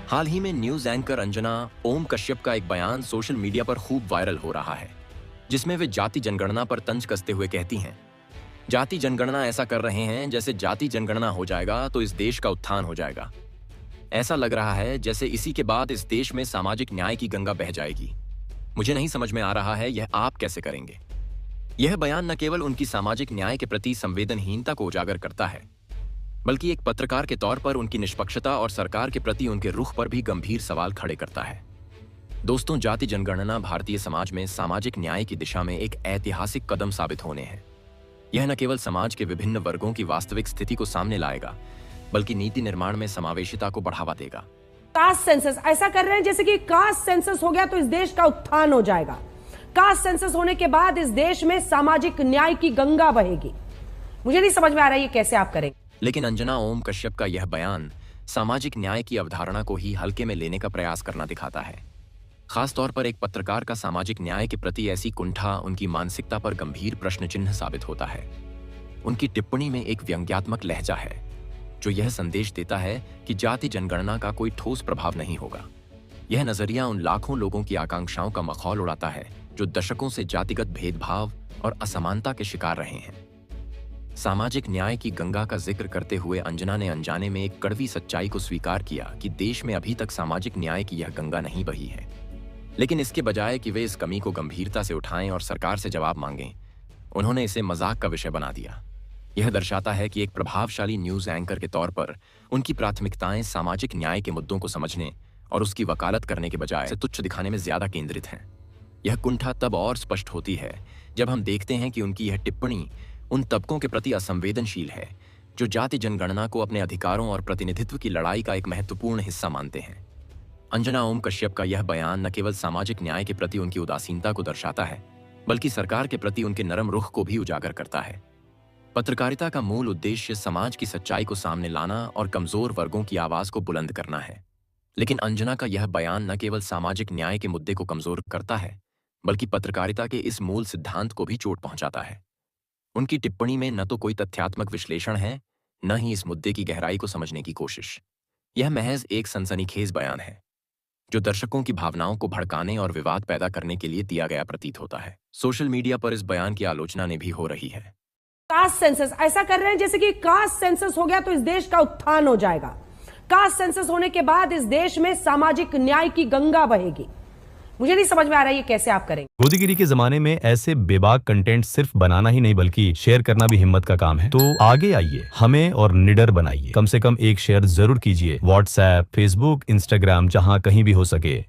हाल ही में news anchor Anjana Om Kashyap का एक बयान सोशल मीडिया पर खूब वायरल हो रहा है, जिसमें वे जाति जनगणना पर तंज कसते हुए कहती हैं, जाति जनगणना ऐसा कर रहे हैं जैसे जाति जनगणना हो जाएगा तो इस देश का उत्थान हो जाएगा। ऐसा लग रहा है जैसे इसी के बाद इस देश में सामाजिक न्याय की गंगा बह जाएगी। मुझे नहीं समझ में आ रहा है यह आप कैसे करेंगे। यह बयान न केवल उनकी सामाजिक न्याय के प्रति संवेदनहीनता को उजागर करता है, बल्कि एक पत्रकार के तौर पर उनकी निष्पक्षता और सरकार के प्रति उनके रुख पर भी गंभीर सवाल खड़े करता है। दोस्तों, जाति जनगणना भारतीय समाज में सामाजिक न्याय की दिशा में एक ऐतिहासिक कदम साबित होने हैं। यह न केवल समाज के विभिन्न वर्गों की वास्तविक स्थिति को सामने लाएगा, बल्कि नीति निर्माण में समावेशिता को बढ़ावा देगा। कास्ट सेंसस ऐसा कर रहे हैं जैसे कि कास्ट सेंसस हो गया तो इस देश का उत्थान हो जाएगा। कास्ट सेंसस होने के बाद इस देश में सामाजिक न्याय की गंगा बहेगी। मुझे नहीं समझ में आ रहा है ये कैसे आप करेंगे। लेकिन अंजना ओम कश्यप का यह बयान सामाजिक न्याय की अवधारणा को ही हल्के में लेने का प्रयास करना दिखाता है। खास तौर पर एक पत्रकार का सामाजिक न्याय के प्रति ऐसी कुंठा उनकी मानसिकता पर गंभीर प्रश्न चिन्ह साबित होता है। उनकी टिप्पणी में एक व्यंग्यात्मक लहजा है जो यह संदेश देता है कि जाति जनगणना का कोई ठोस प्रभाव नहीं होगा। यह नजरिया उन लाखों लोगों की आकांक्षाओं का मखौल उड़ाता है जो दशकों से जातिगत भेदभाव और असमानता के शिकार रहे हैं। सामाजिक न्याय की गंगा का जिक्र करते हुए अंजना ने अनजाने में एक कड़वी सच्चाई को स्वीकार किया कि देश में अभी तक सामाजिक न्याय की यह गंगा नहीं बही है। लेकिन इसके बजाय कि वे इस कमी को गंभीरता से उठाएं और सरकार से जवाब मांगें, उन्होंने इसे मजाक का विषय बना दिया। यह दर्शाता है कि एक प्रभावशाली न्यूज एंकर के तौर पर उनकी प्राथमिकताएं सामाजिक न्याय के मुद्दों को समझने और उसकी वकालत करने के बजाय से तुच्छ दिखाने में ज्यादा केंद्रित हैं। यह कुंठा तब और स्पष्ट होती है जब हम देखते हैं कि उनकी यह टिप्पणी उन तबकों के प्रति असंवेदनशील है जो जाति जनगणना को अपने अधिकारों और प्रतिनिधित्व की लड़ाई का एक महत्वपूर्ण हिस्सा मानते हैं। अंजना ओम कश्यप का यह बयान न केवल सामाजिक न्याय के प्रति उनकी उदासीनता को दर्शाता है, बल्कि सरकार के प्रति उनके नरम रुख को भी उजागर करता है। पत्रकारिता का मूल उद्देश्य समाज की सच्चाई को सामने लाना और कमजोर वर्गों की आवाज को बुलंद करना है। लेकिन अंजना का यह बयान न केवल सामाजिक न्याय के मुद्दे को कमजोर करता है, बल्कि पत्रकारिता के इस मूल सिद्धांत को भी चोट पहुंचाता है। उनकी टिप्पणी में न तो कोई तथ्यात्मक विश्लेषण है, न ही इस मुद्दे की गहराई को समझने की कोशिश। यह महज एक सनसनीखेज बयान है जो दर्शकों की भावनाओं को भड़काने और विवाद पैदा करने के लिए दिया गया प्रतीत होता है। सोशल मीडिया पर इस बयान की आलोचना ने भी हो रही है। कास्ट सेंसस ऐसा कर रहे हैं जैसे कि कास्ट सेंसस हो गया तो इस देश का उत्थान हो जाएगा। कास्ट सेंसस होने के बाद इस देश में सामाजिक न्याय की गंगा बहेगी। मुझे नहीं समझ में आ रहा है ये कैसे आप करेंगे। गोदीगिरी के जमाने में ऐसे बेबाक कंटेंट सिर्फ बनाना ही नहीं बल्कि शेयर करना भी हिम्मत का काम है। तो आगे आइए, हमें और निडर बनाइए। कम से कम एक शेयर जरूर कीजिए। व्हाट्सएप, फेसबुक, इंस्टाग्राम, जहां कहीं भी हो सके।